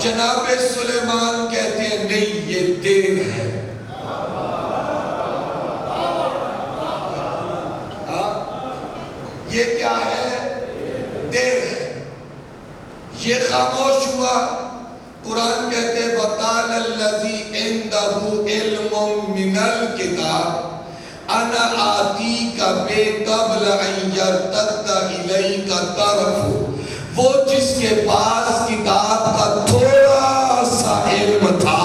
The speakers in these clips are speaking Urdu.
جناب سلیمان کہتے ہیں نہیں یہ دیر ہے. یہ کیا ہے؟ دیر ہے. یہ خاموش ہوا. قرآن کہتے ہیں وَقَالَ الَّذِي عِنْدَهُ عِلْمٌ مِّنَ الْكِتَابِ أَنَا آتِيكَ بِهِ قَبْلَ أَن يَرْتَدَّ إِلَيْكَ طَرْفُكَ. وہ جس کے پاس کتاب کا تھوڑا سا علم تھا.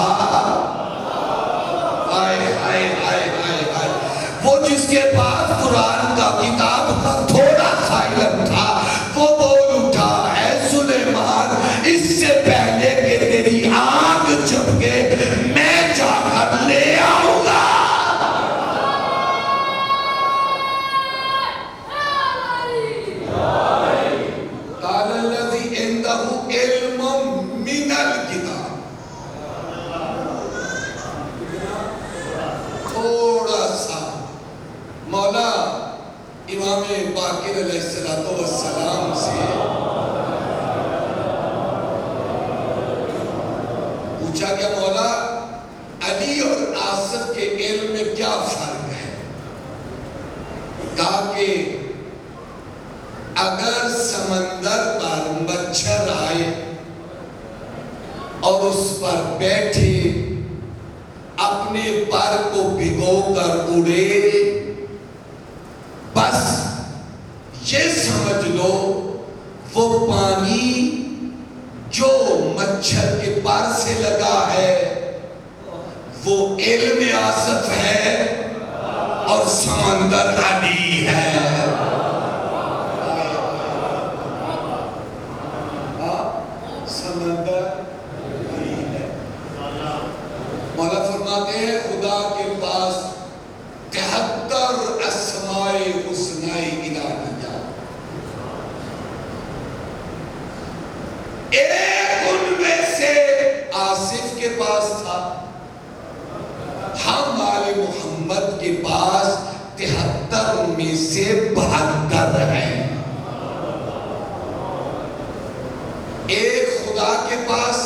وہ جس کے پاس قرآن کا کتاب کا تھوڑا سا علم تھا وہ بول اٹھا اے سلیمان اس سے پہلے کہ تیری آنکھ چپکے میں جا کر لے آؤں گا. قال الذي عنده علم من الكتاب. تھوڑا سا مولا امام باقر علیہ السلام سے پوچھا کہ مولا علی اور آصف کے علم میں کیا فرق ہے؟ کہا کہ اگر سمندر پر مچھر آئے اور اس پر بیٹھے اپنے پر کو بھگو کر اڑے بس یہ سمجھ لو وہ پانی جو مچھر کے پر سے لگا ہے وہ علم آصف ہے اور سمندر علی ہے. مولا فرماتے ہیں خدا کے پاس 73 اسماء حسنی الہیہ. ایک ان میں سے آصف کے پاس تھا. ہم آل محمد کے پاس 73 میں سے 72 ہیں. ایک خدا کے پاس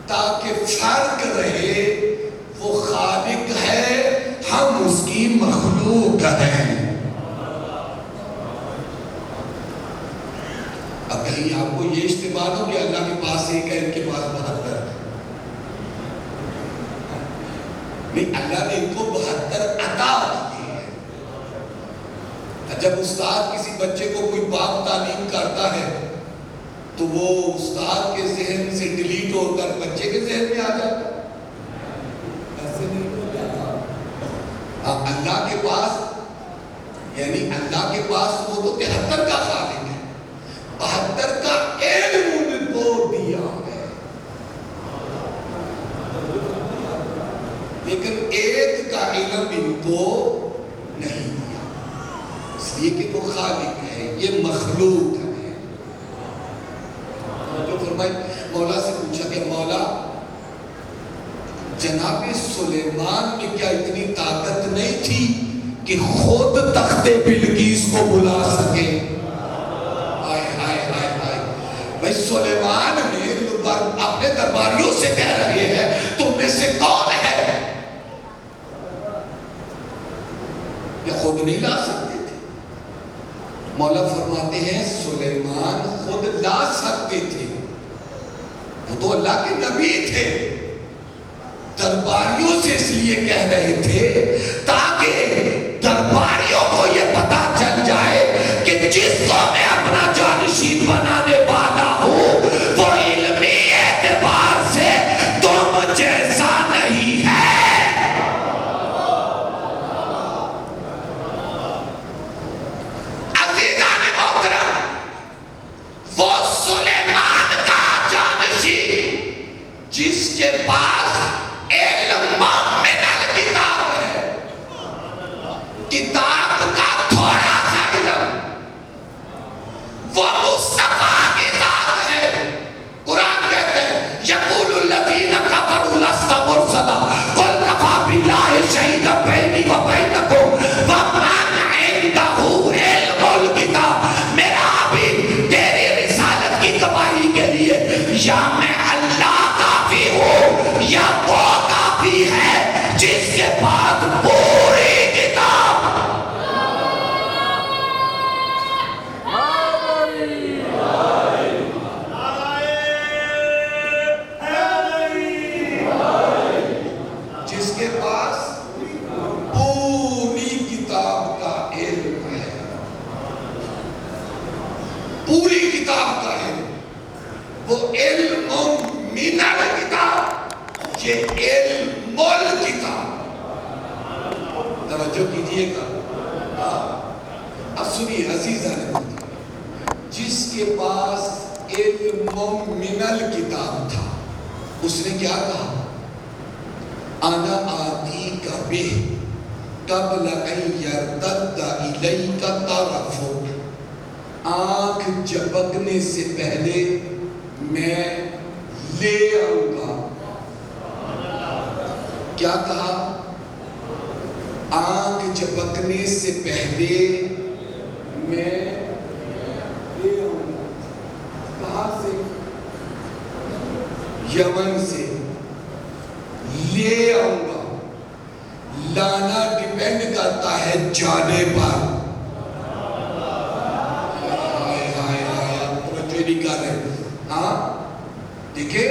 تاکہ فرق رہے وہ خالق ہے ہم اس کی مخلوق ہیں. اب کہیں آپ کو یہ اشتباہ ہو کہ اللہ کے پاس ایک ہے ان کے پاس 72 ہے. نہیں, اللہ نے ان کو 72 عطا کیے ہیں. جب استاد کسی بچے کو کوئی باب تعلیم کرتا ہے تو وہ استاد کے ذہن سے ڈیلیٹ ہو کر بچے کے ذہن میں آ جاتا ہے. ایسے نہیں ہو جاتا. اللہ کے پاس یعنی اللہ کے پاس وہ تو 73 کا خالق ہے, 72 کا علم ان کو دیا ہے, لیکن ایک کا علم ان کو نہیں دیا اس لیے کہ وہ خالق ہے, یہ مخلوق ہے. مولا سے پوچھا کہ مولا جناب سلیمان میں کیا اتنی طاقت نہیں تھی کہ خود تخت بلقیس کو بلا سکے؟ آئے آئے آئے آئے بھائی سلیمان نے اپنے درباریوں سے کہہ رہے ہیں تم میں سے کون ہے؟ یہ خود نہیں لا سکتے تھے. مولا فرماتے ہیں سلیمان خود لا سکتے تھے, وہ تو اللہ کے نبی تھے. درباریوں سے اس لیے کہہ رہے تھے تاکہ درباریوں کو یہ پتا چل جائے کہ جس کو میں اپنا جانشین بنانے والا ہوں وہ علمی اعتبار سے تم جیسا نہیں ہے. عزیزان محترم, وہ سلیمان کا جانشین جس کے پاس علم من الکتاب ہے, کتاب کا تھوڑا سا علم, وہ مصطفیٰ کی ذات ہے. قرآن کہتے ہیں یقول الذین کفروا لست مرسلا قل کفی باللہ شہیدا بینی و بینکم ومن عندہ علم الکتاب. میرا بھی تیری رسالت کی گواہی کے لیے یا میں اللہ یا وہ کافی ہے جس کے پاس پوری کتاب؟ جس کے پاس پوری کتاب کا علم ہے، پوری کتاب کا علم، وہ علم من الکتاب، یہ علم الکتاب۔ توجہ کیجئے گا، اب سنیے عزیزان، جس کے پاس علم من الکتاب تھا اس نے کیا کہا؟ انا آتیک بہ قبل ان یرتد الیک طرفک، آنکھ جھپکنے سے پہلے میں لے آؤں گا۔ کیا کہا؟ آنکھ جھپکنے سے پہلے میں لے آؤں گا۔ کہاں سے؟ یمن سے لے آؤں گا۔ لانا ڈیپینڈ کرتا ہے جانے پر۔ توجہ نہیں کر رہے۔ ہاں دیکھیں،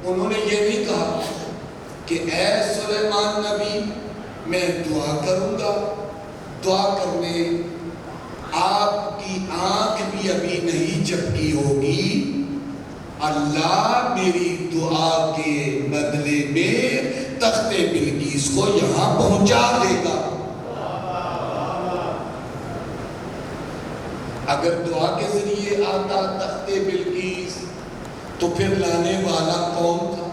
انہوں نے یہ نہیں کہا کہ اے سلیمان نبی میں دعا کروں گا، دعا کرنے آپ کی آنکھ بھی ابھی نہیں جھپکی ہوگی، اللہ میری دعا کے بدلے میں تخت بلقیس کو یہاں پہنچا دے گا۔ اگر دعا کے ذریعے آتا تخت بلقیس تو پھر لانے والا کون تھا؟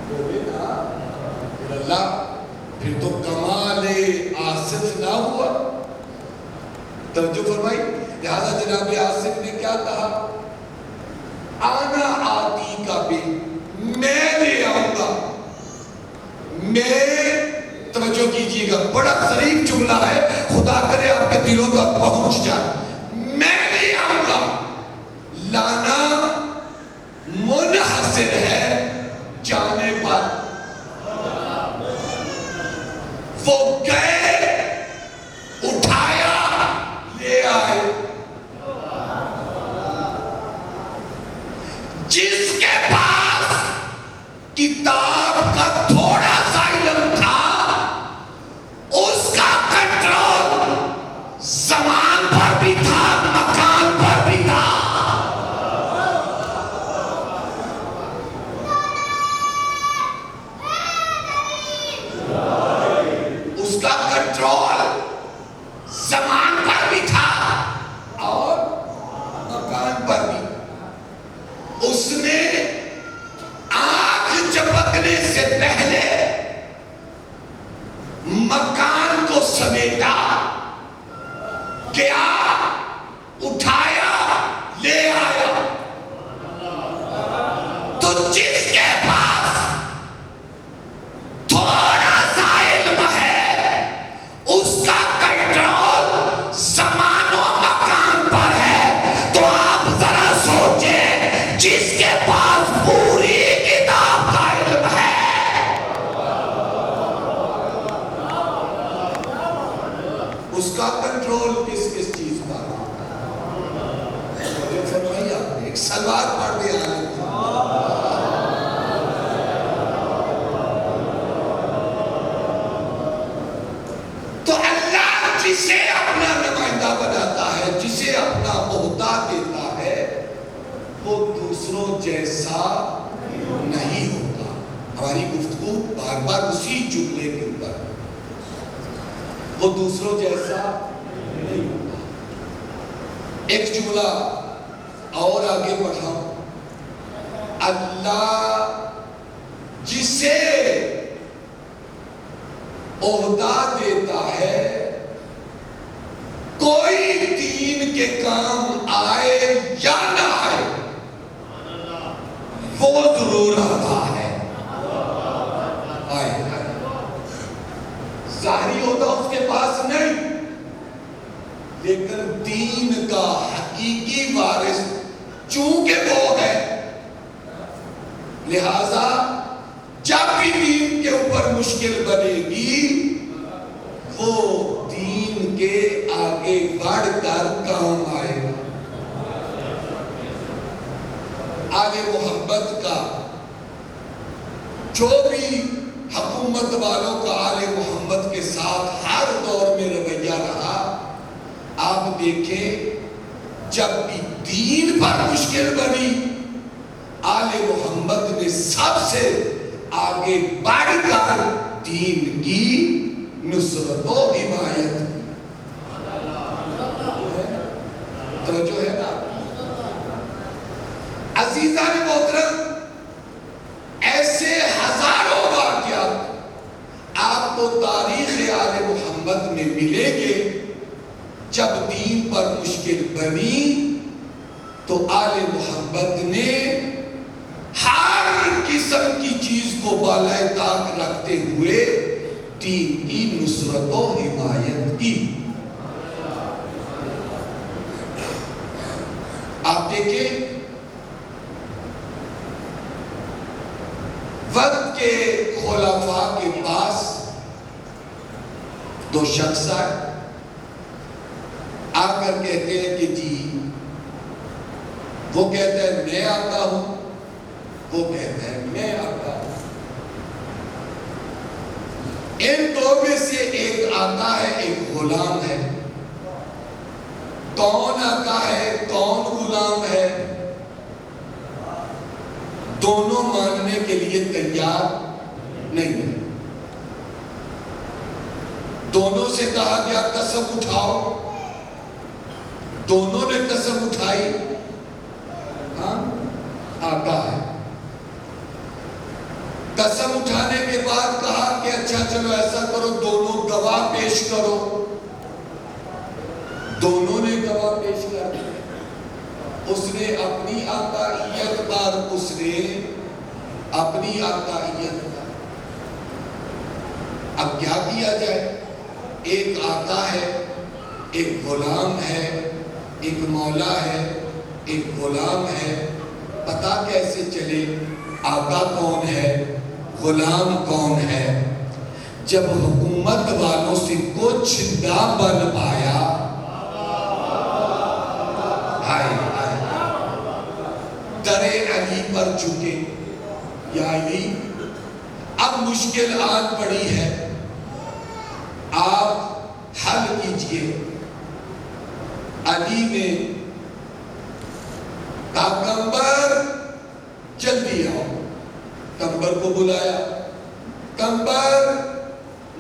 بولے نا، پھر اللہ، پھر تو کمال آصف نہ ہوا۔ توجہ فرمائی، لہذا جناب آصف نے کیا کہا؟ آنا آتی کا بھی، میں لے آؤں گا، میں، توجہ کیجئے گا، بڑا ظریف جملہ ہے، خدا کرے آپ کے دلوں تک پہنچ جائے، میں لے آؤں گا۔ لانا منحصر ہے جانے پر۔ وہ گئے، اٹھایا، لے آئے۔ جس کے پاس کتاب کا تھوڑا سا علم تھا، اس کا کنٹرول زمان پر بھی تھا، مکان پر بھی تھا۔ اس کا کنٹرول زمان پر بھی تھا اور مکان پر بھی۔ اس نے آنکھ جھپکنے سے پہلے مکان کو سمیٹا، کیا؟ اٹھایا، لے آیا۔ تو جس کے پاس تھوڑا سا علم ہے، اس کا کنٹرول زمان و مکان پر ہے۔ تو آپ ذرا سوچیں، جس کے پاس پوری کتاب کا علم ہے، اس کا کنٹرول کس کس چیز پر ہے؟ مجھے فرمائیے، آپ نے ایک سلوات پڑھ دیا۔ تو اللہ جسے اپنا نمائندہ بناتا ہے، جسے اپنا عہدہ دیتا ہے، وہ دوسروں جیسا نہیں ہوتا۔ ہماری گفتگو بار بار اسی جملے کے اوپر، وہ دوسروں جیسا نہیں ہوتا۔ ایک جملہ اور آگے بڑھاؤں، اللہ جسے عہدہ دیتا ہے، کوئی دین کے کام آئے یا نہ آئے، وہ ضرور آتا ہے۔ ظاہری عہدہ اس کے پاس نہیں، لیکن دین کا حقیقی وارث چونکہ وہ ہے، لہذا جب بھی دین کے اوپر مشکل بنے گی وہ دین کے آگے بڑھ کر کام آئے گا. آل محمد کا جو بھی حکومت والوں کا آل محمد کے ساتھ ہر دور میں رویہ رہا، آپ دیکھیں جب بھی دین پر مشکل بنی آل محمد نے سب سے آگے بڑھ کر دین کی نصرت و حمایت. توجہ ہے نا عزیزان محترم؟ ایسے ہزاروں واقعات آپ کو تاریخ آل محمد میں ملیں گے. جب دین پر مشکل بنی تو آل محمد نے ہر قسم کی چیز کو بالائے طاق رکھتے ہوئے دین کی نصرت و حمایت کی. آپ دیکھیں وقت کے خلفاء کے پاس دو شخص آ کر کہتے ہیں کہ جی، وہ کہتا ہے میں آتا ہوں، وہ کہتا ہے میں آتا ہوں. ان دو میں سے ایک آتا ہے ایک غلام ہے. کون آتا ہے کون غلام ہے؟ دونوں ماننے کے لیے تیار نہیں ہے. دونوں سے کہا گیا قسم اٹھاؤ، دونوں نے قسم اٹھائی. ہاں آتا ہے. قسم اٹھانے کے بعد کہا کہ اچھا چلو ایسا کرو دونوں گواہ پیش کرو. دونوں نے گواہ پیش کر دیا. اس نے اپنی آقائیت پر، اس نے اپنی آقائیت پر. اب کیا کیا جائے؟ ایک آقا ہے، ایک غلام ہے، ایک مولا ہے، ایک غلام ہے. پتہ کیسے چلے آقا کون ہے غلام کون ہے؟ جب حکومت والوں سے کچھ نہ بن پایا، درے علی پر چکے، یا علی اب مشکل آن پڑی ہے، آپ حل کیجئے. علی نے کہا کمبر جلدی آؤ. کمبر کو بلایا. کمبر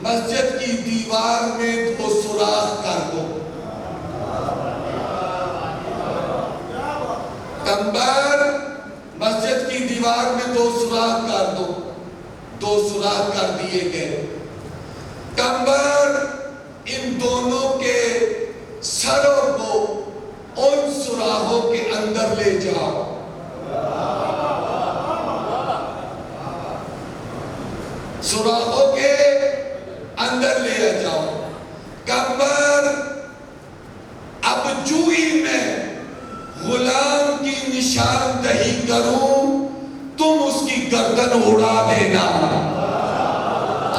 مسجد کی دیوار میں دو سوراخ کر دو. کمبر مسجد کی دیوار میں دو سوراخ کر دو. دو سوراخ کر دیے گئے. کمبر ان دونوں کے سروں کو ان سوراخوں کے اندر لے جاؤ. سوراخوں کے اندر لے جاؤ. کمبر اب جو ہی میں غلام کی نشاندہی کروں تم اس کی گردن اڑا دینا.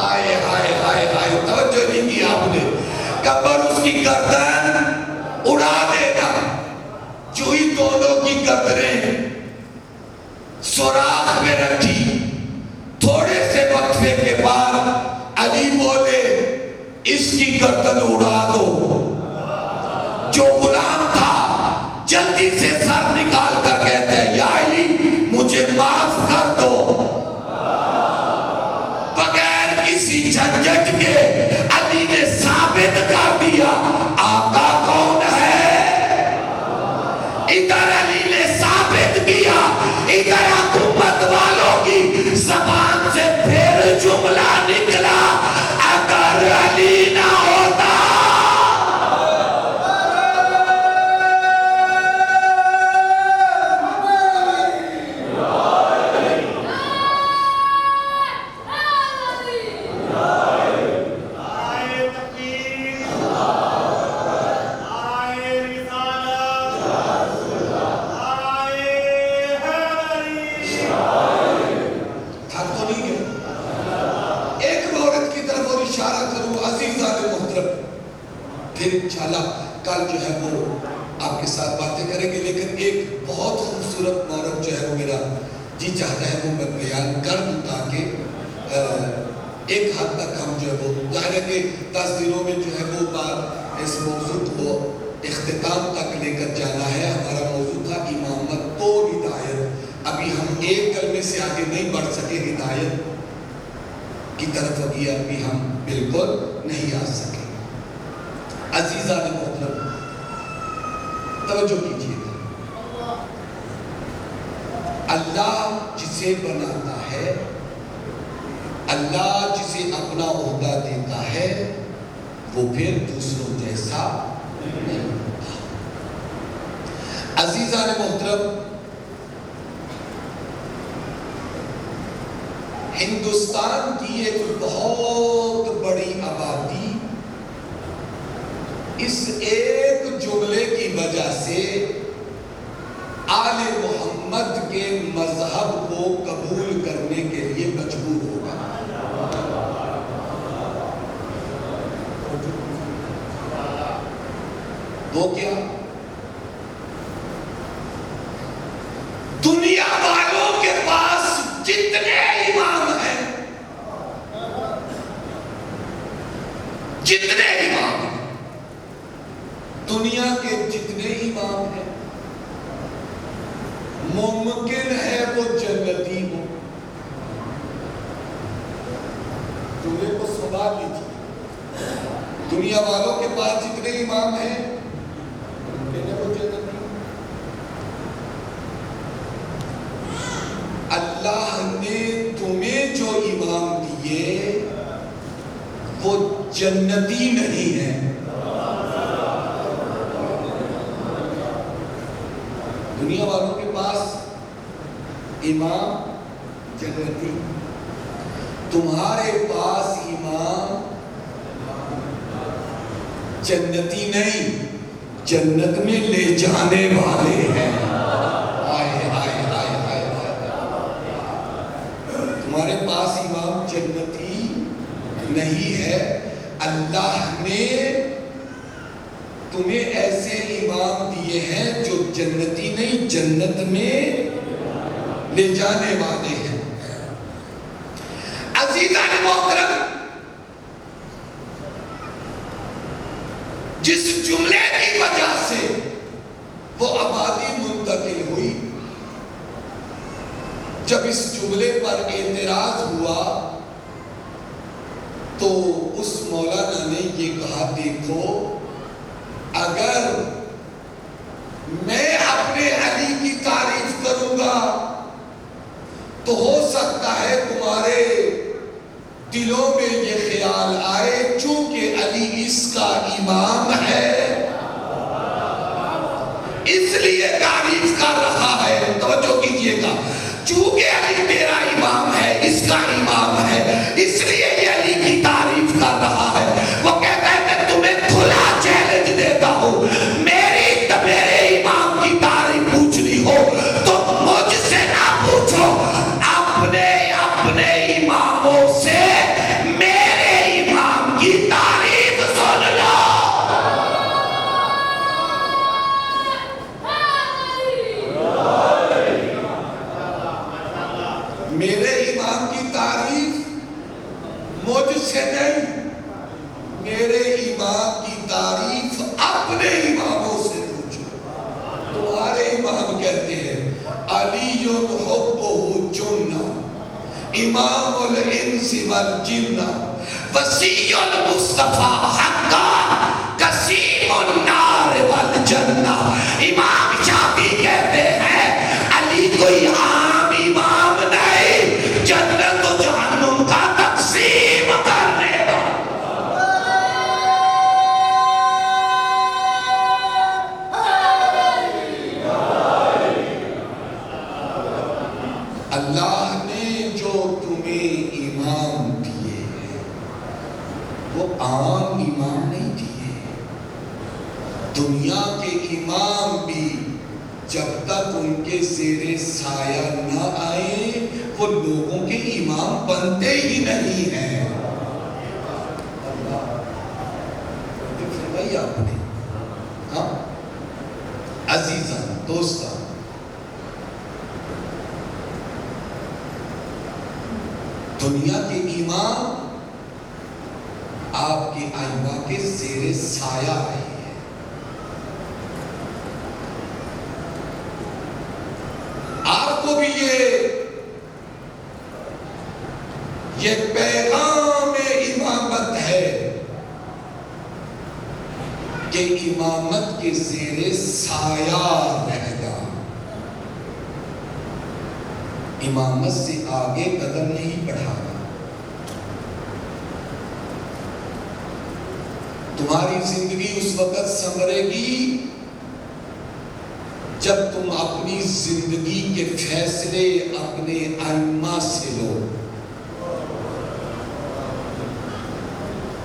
آئے ہائے ہائے ہائے، توجہ نہیں کی آپ نے. کمبر اس کی گردن اڑا دینا. جو ہی دونوں کی گردنیں سوراخ میں رکھی، تھوڑے سے وقفے کے بعد علی بولے اس کی گردن اڑا دو. جو غلام تھا جلدی سے سر نکال کر کہتے ہیں یا علی مجھے معاف کر دو. بغیر کسی جھنجھٹ کے علی نے ثابت کر دیا آقا کون ہے. ادھر علی نے ثابت کیا، ادھر حکومت والوں کی زبان سے پھر جملہ نکلا اگر علی نہ ہوتا. پھر انشاءاللہ کل جو ہے وہ آپ کے ساتھ باتیں کریں گے، لیکن ایک بہت خوبصورت مورد جو ہے وہ میرا جی چاہتا ہے وہ میں بیان کر دوں تاکہ ایک حد تک ہم جو ہے وہ ظاہر ہے کہ 10 دنوں میں جو ہے وہ بات اس موضوع کو اختتام تک لے کر جانا ہے۔ ہمارا موضوع تھا امامت تو ہدایت، ابھی ہم ایک کلمے سے آگے نہیں بڑھ سکے، ہدایت کی طرف ابھی ہم بالکل نہیں آ سکے۔ عزیزان محترم توجہ کیجیے گا، اللہ جسے بناتا ہے، اللہ جسے اپنا عہدہ دیتا ہے، وہ پھر دوسروں جیسا نہیں ہوتا۔ عزیزان محترم، ہندوستان کی ایک بہت بڑی آبادی اس ایک جملے کی وجہ سے آل محمد کے مذہب کو قبول کرنے کے لیے مجبور ہوگا۔ وہ کیا؟ دنیا والوں کے پاس جتنے امام ہیں، جتنے امام ہیں، دنیا کے جتنے امام ہیں، ممکن ہے وہ جنتی ہو۔ جملے کو سنبھال لیجیے، دنیا والوں کے پاس جتنے امام ہیں ممکن ہے وہ جنتی ہو۔ اللہ نے تمہیں جو امام دیے وہ جنتی نہیں ہے۔ دنیا والوں کے پاس امام جنتی، تمہارے پاس امام جنتی نہیں، جنت میں لے جانے والے ہیں۔ تمہارے پاس امام جنتی نہیں ہے، اللہ نے تمہیں ایسے امام دیے ہیں جو جنتی نہیں، جنت میں لے جانے والے ہیں۔ عزیزان محترم، جس جملے کی وجہ سے وہ آبادی منتقل ہوئی، جب اس جملے پر اعتراض ہوا تو اس مولانا نے یہ کہا، دیکھو اگر میں اپنے علی کی تعریف کروں گا تو ہو سکتا ہے تمہارے دلوں میں یہ خیال آئے چونکہ علی اس کا امام ہے اس لیے تعریف کر رہا ہے۔ توجہ کیجئے گا، چونکہ علی میرا امام ہے، اس کا امام ہے، اس لیے یہ علی کی تعریف کر رہا ہے۔ وہ کہتا ہے کہ تمہیں کھلا چیلنج دیتا ہوں، میرے امام کی تعریف پوچھنی ہو تو مجھ سے نہ پوچھو، اپنے اماموں سے میرے امام کی تعریف سن لو۔ میرے امام کی تعریف مجھ سے نہیں، میرے امام کی تعریف اپنے اماموں سے پوچھو۔ تمہارے امام کہتے ہیں علی حبہ جنہ، امام الانس والجنہ، وسیع المصطفیٰ حقا، قسیم النار والجنہ۔ امام شافعی کہتے ہیں علی کوئی عام امام نہیں، جنت و جہنم کا تقسیم کرنے والا۔ اللہ نے جو تمہیں امام دیے وہ عام امام نہیں دیے۔ دنیا کے امام بھی جب تک ان کے زیر سایہ نہ آئیں وہ لوگوں کے امام بنتے ہی نہیں ہیں۔ ہی آپ نے. ہاں عزیزان دوستان، دنیا کے ایمان آپ کے آئمہ کے زیر سایہ آئی ہے. آپ کو بھی یہ پیغام امامت ہے کہ امامت کے زیر سایہ رہ جا. امامت سے آگے قدم نہیں بڑھانا. تمہاری زندگی اس وقت سنورے گی جب تم اپنی زندگی کے فیصلے اپنے ائمہ سے لو.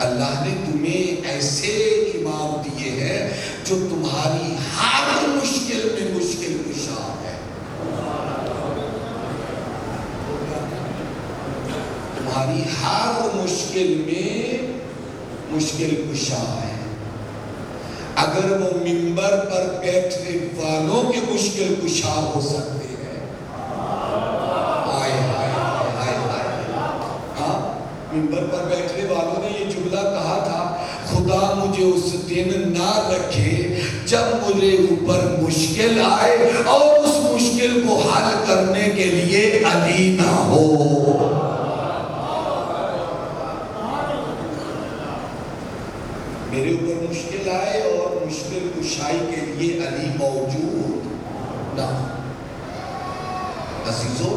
اللہ نے تمہیں ایسے امام دیے ہیں جو تمہاری ہر مشکل میں مشکل کشا ہے. تمہاری ہر مشکل میں مشکل کشا ہے. اگر وہ منبر پر بیٹھنے والوں کے مشکل کشا ہو سکتے ہیں. آئے آئے آئے آئے. ہاں منبر پر بیٹھنے والوں نے یہ جملہ کہا تھا، خدا مجھے اس دن نہ رکھے جب مجھے اوپر مشکل آئے اور اس مشکل کو حل کرنے کے لیے علی نہ ہو. میرے اوپر مشکل آئے اور مشکل کشائی کے لیے علی موجود نہ. عزیزو،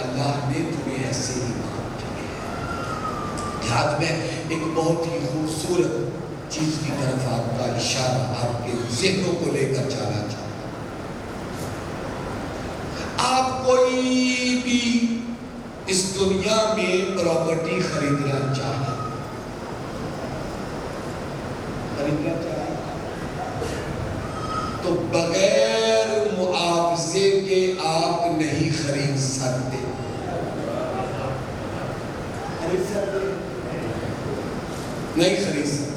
اللہ نے تمہیں ایسے امام کیے ہیں. یاد میں ایک بہت ہی خوبصورت چیز کی طرف آپ کا اشارہ آپ کے ذہنوں کو لے کر جانا چاہتا ہوں. آپ کوئی بھی اس دنیا میں پراپرٹی خریدنا چاہتے تو بغیر معاوضے کے آپ نہیں خرید سکتے. نہیں خرید سکتے.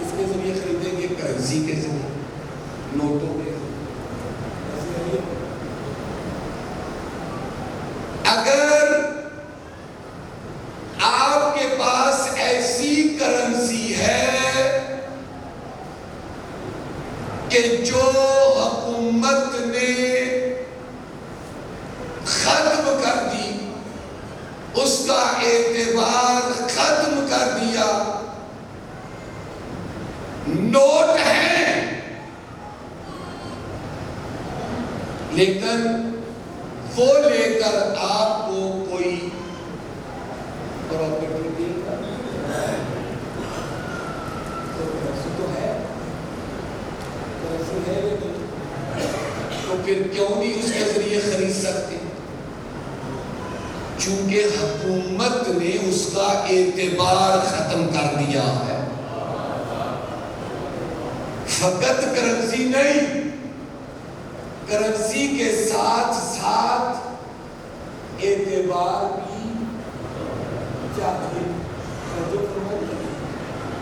اس کے ذریعے خریدیں گے کرنسی کے ذریعے، نوٹوں کے ذریعے. اگر آپ کے پاس ایسی کرنسی ہے کہ جو حکومت نے ختم کر دی، اس کا اعتبار ختم کر دیا، نوٹ ہیں لیکن وہ لے کر آپ کو کوئی پراپرٹی دے گا تو ہے، تو پھر کیوں نہیں اس کے ذریعے خرید سکتے؟ چونکہ حکومت نے اس کا اعتبار ختم کر دیا ہے. فقط کرنسی نہیں، کرنسی کے ساتھ ساتھ اعتبار بھی چاہیے.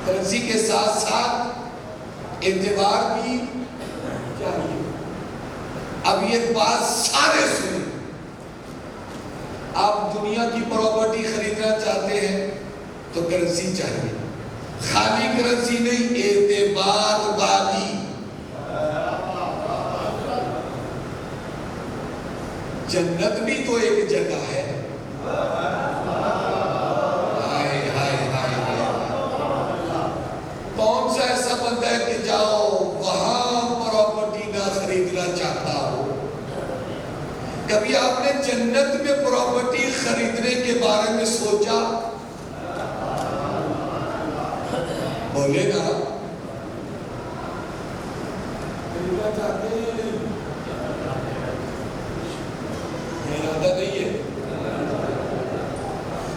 کرنسی کے ساتھ ساتھ اعتبار بھی چاہیے. اب یہ بات سارے سنیں. آپ دنیا کی پراپرٹی خریدنا چاہتے ہیں تو کرنسی چاہیے. خالی کرنسی نہیں، اعتبار والی. جنت بھی تو ایک جگہ ہے. کون سا ایسا بندہ ہے کہ جاؤ وہاں پراپرٹی نہ خریدنا چاہتا ہو؟ کبھی آپ نے جنت میں پراپرٹی خریدنے کے بارے میں سوچا؟ بولے گا خریدنا چاہتے ہیں؟ ارادہ نہیں ہے،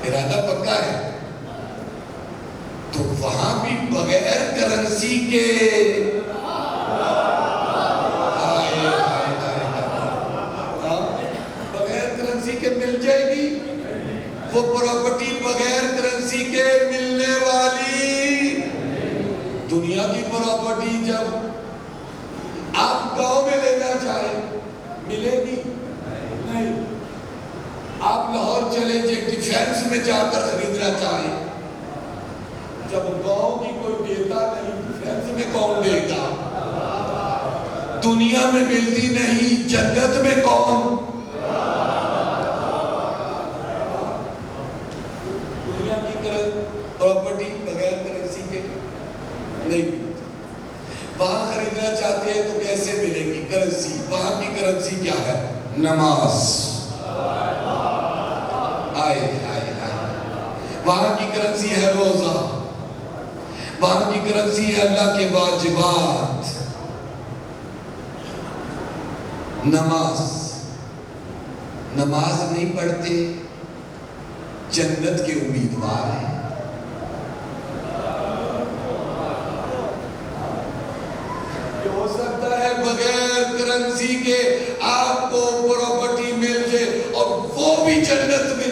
ارادہ پکا ہے تو وہاں بھی بغیر کرنسی کے بغیر کرنسی کے مل جائے گی. وہ پراپرٹی بغیر کرنسی کے ملنے والی. دنیا اللہ کی پراپرٹی جب آپ گاؤں میں لینا چاہیں ملے گی نہیں. آپ لاہور چلے جائیں ڈیفینس میں جا کر خریدنا چاہیں, جب گاؤں کی کوئی دیتا نہیں ڈیفینس میں کون دے گا؟ دنیا میں ملتی نہیں, جنت میں کون؟ دنیا کی پراپرٹی بغیر کرنسی کے نہیں ملتی. وہاں خریدنا چاہتے ہیں تو کیسے ملے گی کرنسی؟ وہاں کی کرنسی کیا ہے؟ نماز. آئے آئے آئے. وہاں کی کرنسی ہے روزہ, وہاں کی کرنسی ہے اللہ کے واجبات. نماز نہیں پڑھتے جنت کے امیدوار ہیں. ہو سکتا ہے بغیر کرنسی کے آپ کو پراپرٹی مل جائے اور وہ بھی جنت میں.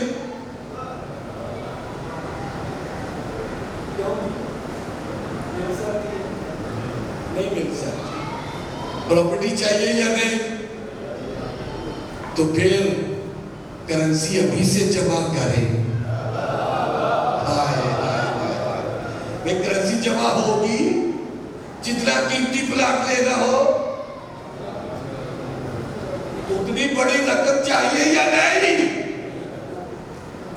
نہیں مل سکتی. پراپرٹی چاہیے یا نہیں؟ تو پھر کرنسی ابھی سے جمع کریں. کرنسی جمع ہوگی, جتنا قیمتی پلاٹ لینا ہو اتنی بڑی رقم چاہیے یا نہیں؟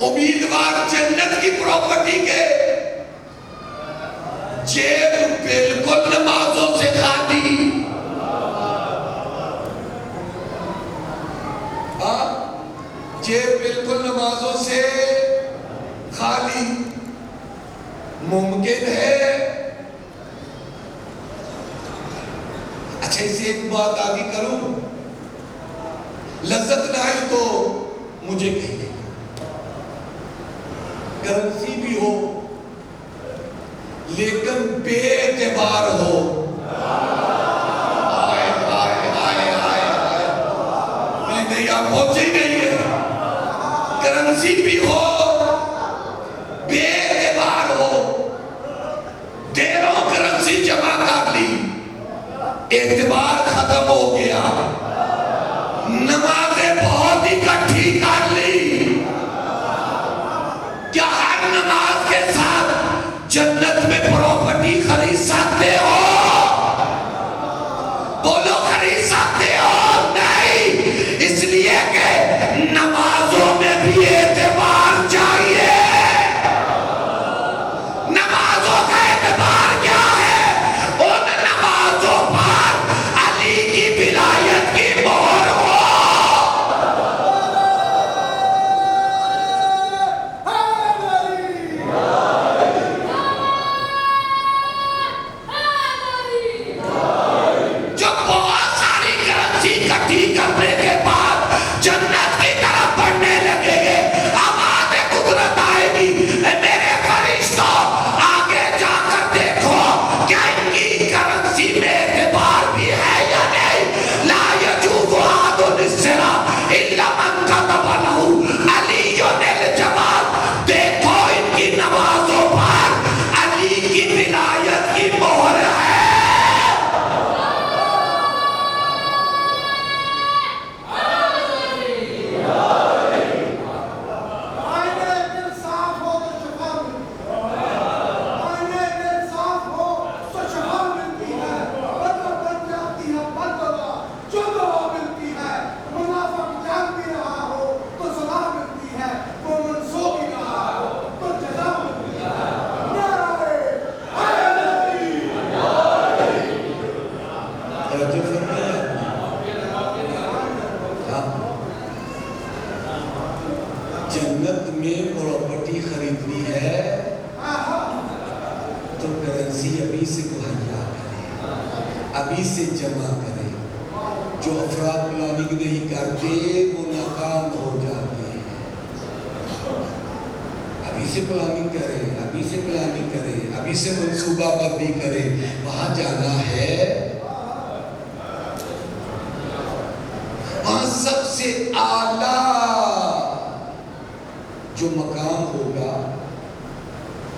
امیدوار جنت کی پراپرٹی کے جیب بالکل نمازوں سے خالی. جیب بالکل نمازوں سے خالی ممکن ہے. اچھا اسے ایک بات آگے کروں, لذت نہ آئی تو مجھے کہیے. کرنسی بھی ہو لیکن بے اعتبار ہو. نہیں آپ پہنچے ہی نہیں ہے. کرنسی بھی ہو بے اعتبار ہو. دیروں کرنسی جمع کر لی, اعتبار ختم ہو گیا. نمازیں بہت اکٹھی کر لی. کیا ہر نماز کے ساتھ جنت میں پراپرٹی خرید سکتے ہو؟ بولو خرید سکتے ہو؟ نہیں. اس لیے کہ نمازوں میں بھی اعتبار چاہیے. نمازوں کا اعتبار کیا ہے؟ ان نمازوں پر علی کی ولایت کی مہر ہو. جو بہت ساری کرنسی اکٹھی کرنے کے بعد جنت کی طرف بڑھنے لگے گے, آباد قدرت آئے گی. میرے فرشتوں آگے جا کر دیکھو کیا ان کی کرنسی میں اعتبار بھی ہے یا نہیں. لا یجوز احد الصراط الا من كتب له علی الجواد. دیکھو ان کی نمازوں پر علی کی ولایت کی مہر ہے. جنت میں پراپرٹی خریدنی ہے تو کرنسی ابھی سے مہیا کرے, ابھی سے جمع کرے. جو افراد پلاننگ نہیں کرتے وہ ناکام ہو جاتے ہیں. ابھی سے پلاننگ کرے, ابھی سے پلاننگ کرے, ابھی سے منصوبہ بندی کرے. وہاں جانا ہے, وہاں سب سے اعلیٰ جو مقام ہوگا.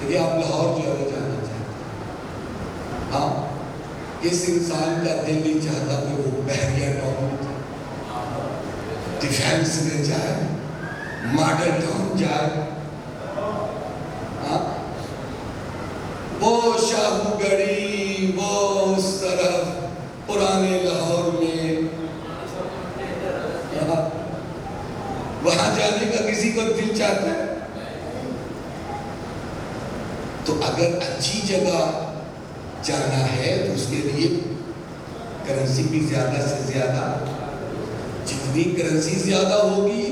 دیکھیں آپ لاہور جو ہے وہ جانا چاہتے ہیں, ہاں اس انسان کا دل نہیں چاہتا کہ وہ بحریہ ٹاؤن ڈیفینس میں جائے، ماڈل ٹاؤن جائے، ہاں وہ شاہو گڑھی، وہ اس طرف پرانے لاہور میں وہاں جانے کا کسی کو دل چاہتا ہے؟ تو اگر اچھی جگہ جانا ہے تو اس کے لیے کرنسی بھی زیادہ سے زیادہ، جتنی کرنسی زیادہ ہوگی،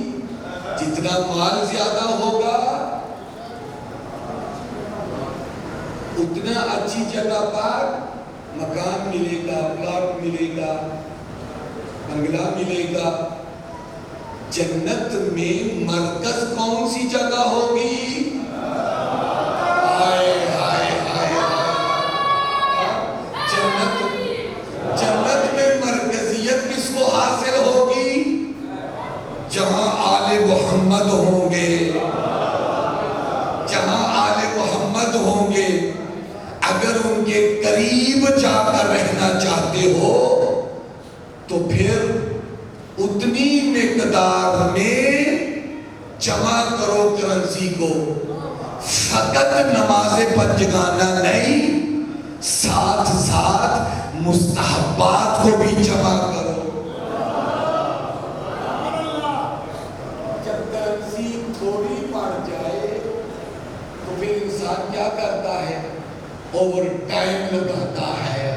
جتنا مال زیادہ ہوگا، اتنا اچھی جگہ پر مکان ملے گا، پلاٹ ملے گا، بنگلہ ملے گا۔ جنت میں مرکز کون سی جگہ ہوگی؟ ہائے ہائے ہائے، جنت میں مرکزیت کس کو حاصل ہوگی؟ جہاں آل محمد ہوں گے، جہاں آل محمد ہوں گے۔ اگر ان کے قریب جا کر رہنا چاہتے ہو تو پھر اتنی مقدار میں جمع کرو کرنسی کو، فقط نماز پنجگانہ نہیں، ساتھ ساتھ مستحبات کو بھی جمع کرو۔ جب کرنسی تھوڑی پڑ جائے تو پھر انسان کیا کرتا ہے؟ اوور ٹائم لگاتا ہے۔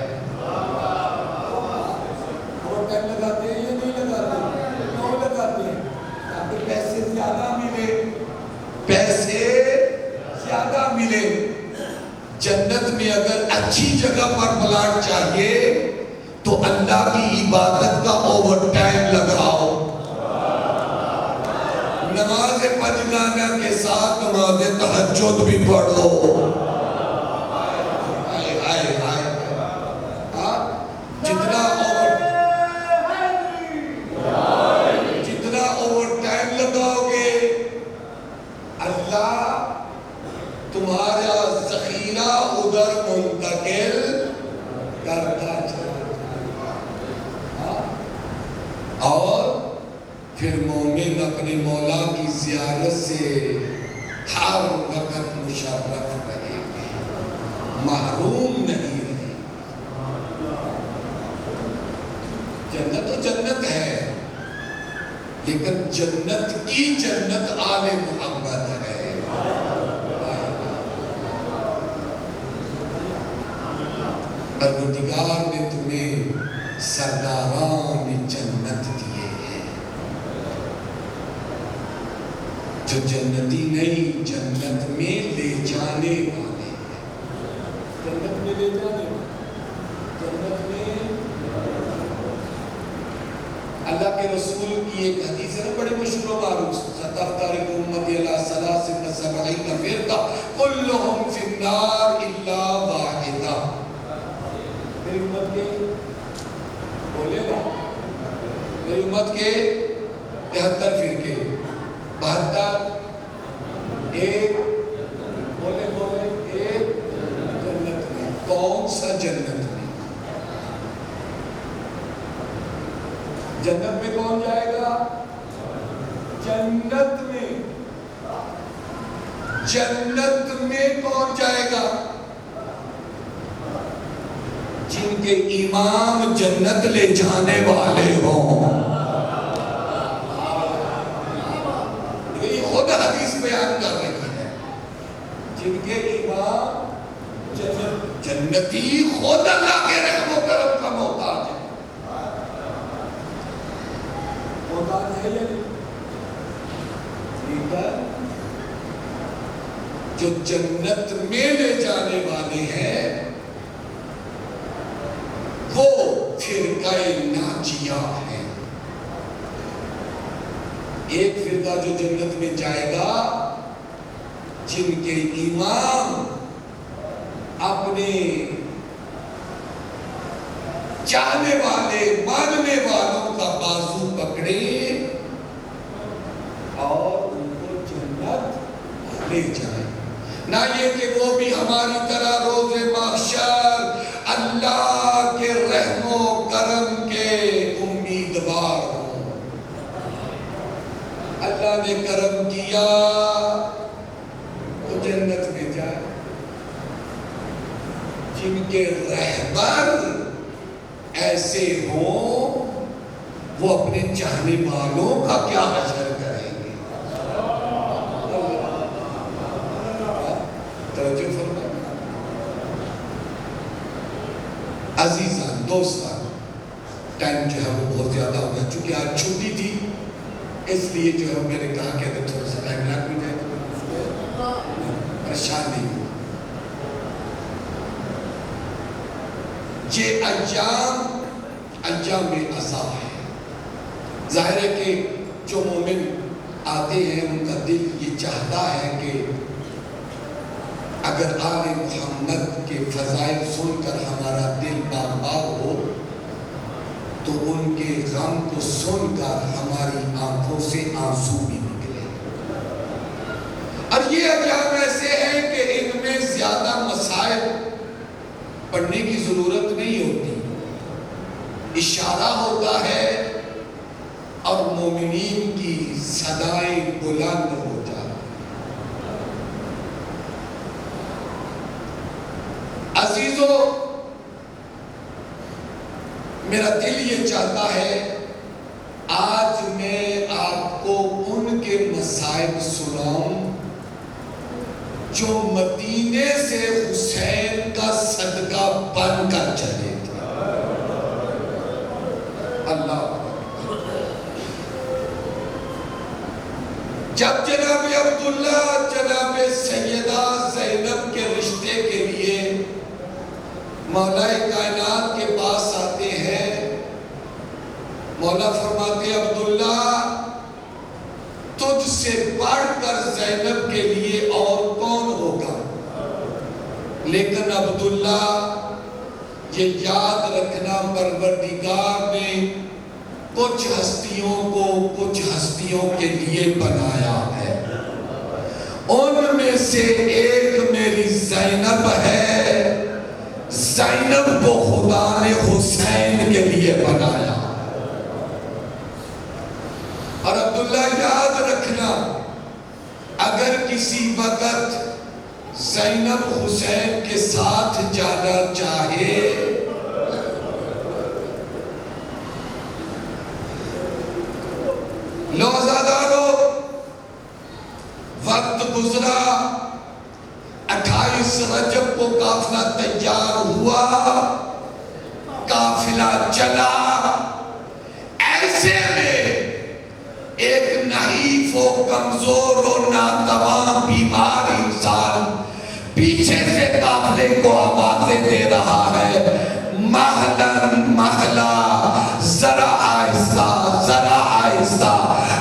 اوور ٹائم لگاتے ہیں یا نہیں لگاتے؟ کیوں لگاتے ہیں؟ تاکہ پیسے زیادہ ملے، پیسے زیادہ ملے۔ جنت میں اگر اچھی جگہ پر پلاٹ چاہیے تو اللہ کی عبادت کا اوور ٹائم لگاؤ، نماز پنجگانہ کے ساتھ نماز تہجد بھی پڑھو۔ جتنا اوور ٹائم لگاؤ گے اللہ تمہارا ذخیرہ ادھر منتقل کرتا چلا جائے، اور پھر مومن اپنے مولا کی زیارت سے ہر وقت مشرف رہے گے، محروم نہیں رہے۔ جنت تو جنت ہے، لیکن جنت کی جنت آل محمد ہے۔ پروردگار نے تمہیں سرداران جنت دیے ہیں، جو جنتی نہیں، جنت میں لے جانے والے ہیں۔ جنت میں لے جانے والے، جنت میں اللہ کے رسول کی ایک حدیث ہے نا، بڑی مشہور و معروف، ستفترق امتی علی ثلاث و سبعین فرقہ کلہم فی النار الا واحدہ۔ میری امت کے بولے نا، میری امت کے 73 فرقے، 72، ایک بولے ایک جنت میں۔ کون سا جنت میں؟ جنت میں کون جائے گا؟ جنت میں، جنت میں کون جائے گا؟ جن کے امام جنت لے جانے والے ہوں۔ یہ خود حدیث بیان کر رہی ہے، جن کے امام جنتی خود اللہ کے رحم و کرم کا محتاج ہے۔ جو جنت میں لے جانے والے ہیں وہ فرقہ ناجیہ ہے۔ ایک فرقہ جو جنت میں جائے گا جن کے امام اپنے چاہنے والے ماننے والوں کا بازو پکڑے اور ان کو جنت لے جائے، نہ یہ کہ وہ بھی ہماری طرح روز محشر اللہ کے رحم و کرم کے امیدوار ہوں۔ اللہ نے کرم کیا تو جنت میں جائے، جن کے رہبر ایسے ہوں وہ اپنے چاہنے والوں کا کیا حشر کریں گے؟ توجہ فرمائیں۔ عزیزان، دوستان، ٹائم جو ہے وہ بہت زیادہ ہو گیا، چونکہ آج چھٹی تھی اس لیے جو ہے میں نے کہا کہ اگر تھوڑا سا ٹائم لگ بھی جائے تو پریشان نہیں ہوں۔ یہ ایام عزا ہے۔ ظاہر ہے کہ جو مومن آتے ہیں ان کا دل یہ چاہتا ہے کہ اگر آل محمد کے فضائل سن کر ہمارا دل باغ ہو تو ان کے غم کو سن کر ہماری آنکھوں سے آنسو بھی نکلے۔ اور یہ ایام ایسے ہیں کہ ان میں زیادہ مسائل پڑھنے کی ضرورت نہیں ہوتی، اشارہ ہوتا ہے اور مومنین کی صدائیں بلند ہو جاتی۔ عزیزو، میرا دل یہ چاہتا ہے آج میں آپ کو ان کے مصائب سناؤں جو مدینے سے حسین کا صدقہ بن کر چلے تھے۔ اللہ، جب جناب عبداللہ جناب سیدہ زینب کے رشتے کے لیے مولا کائنات کے پاس آتے ہیں، مولا فرماتے عبداللہ تجھ سے بڑھ کر زینب کے لیے اور کون ہوگا؟ لیکن عبداللہ یہ یاد رکھنا پروردگار نے کچھ ہستیوں کو کچھ ہستیوں کے لیے بنایا ہے، ان میں سے ایک میری زینب ہے، زینب کو خدا نے حسین کے لیے بنایا۔ اور عبداللہ یاد رکھنا اگر کسی وقت زینب حسین کے ساتھ جانا چاہے لوزادارو، وقت گزرا، 28 رجب کو قافلہ تیار ہوا، قافلہ چلا، ایسے میں ایک نحیف و کمزور و ناتواں بیمار انسان پیچھے سے قافلے کو آوازیں دے رہا ہے، مہلن مہلا، ذرا آہستہ ذرا آہستہ۔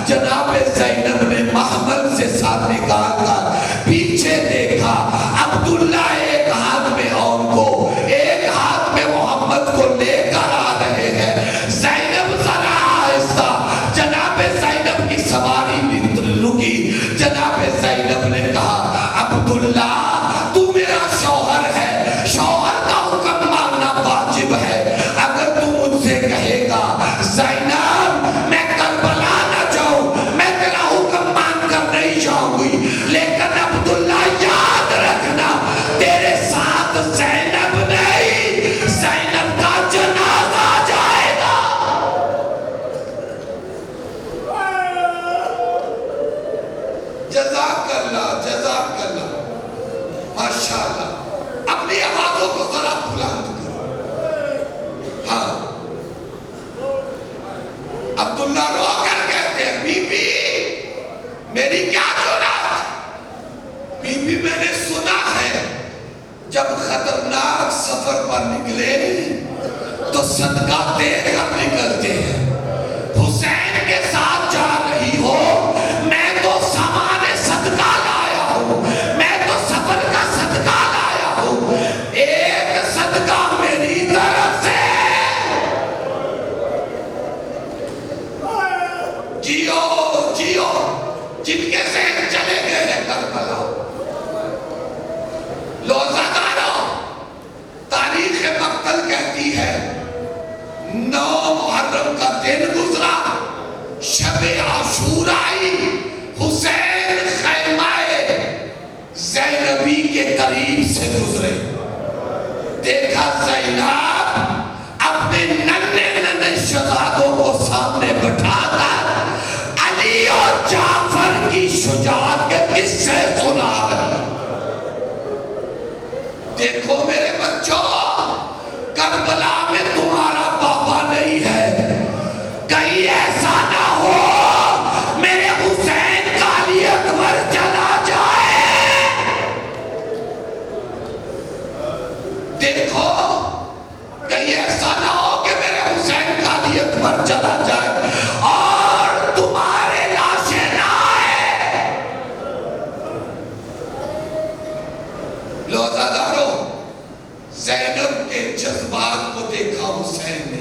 جناب زینب نے محمل سے ساتھ نکال کر پیچھے دیکھا، عبداللہ ایک ہاتھ میں اور کو ایک ہاتھ میں محمد کو لے کر آ رہے ہیں۔ زینب ذرا آہستہ، جناب زینب کی سواری رکی، جناب زینب نے کہا عبداللہ تو میرا شوہر ہے، شوہر کا حکم ماننا واجب ہے، اگر تو مجھ سے کہے گا زینب میں کربلا نہ جاؤں، میں تیرا حکم مان کر نہیں جاؤں گی، لیکن عبداللہ یاد رکھنا تیرے ساتھ زینب نہیں، زینب کا جنازہ جائے گا۔ جزاک اللہ، جزاک اللہ، ماشاءاللہ، اپنی آوازوں کو ذرا بلند کرو۔ ہاں، عبداللہ رو کر کہتے ہیں بی بی میری کیا ضرورت؟ بی بی میں نے سنا ہے جب خطرناک سفر پر نکلے تو صدقہ دے کر نکلتے ہیں، حسین کے ساتھ جا رہی ہو، میں تو سامان صدقہ لایا ہوں، میں تو سفر کا صدقہ لایا ہوں، ایک صدقہ میری طرف سے۔ جیو جیو، جن کے ذہن چلے گئے ہیں کربلا، لوزادارو، تاریخ مقتل قریب سے گزرے، دیکھا زینب اپنے ننھے ننھے شہزادوں کو سامنے بٹھا کر علی اور جعفر کی شجاعت کے قصے سنا رہی۔ دیکھو میرے بچوں، کربلا میں تمہارا بابا نہیں ہے، کہیں ایسا نہ ہو میرے حسین کا علی اکبر چلا جائے۔ دیکھو کہیں ایسا نہ ہو کہ میرے حسین کا علی اکبر چلا جائے اور تمہارے لاشیں نہ آئے۔ لوزاداروں، زینب کے جذبات کو دیکھا حسین نے،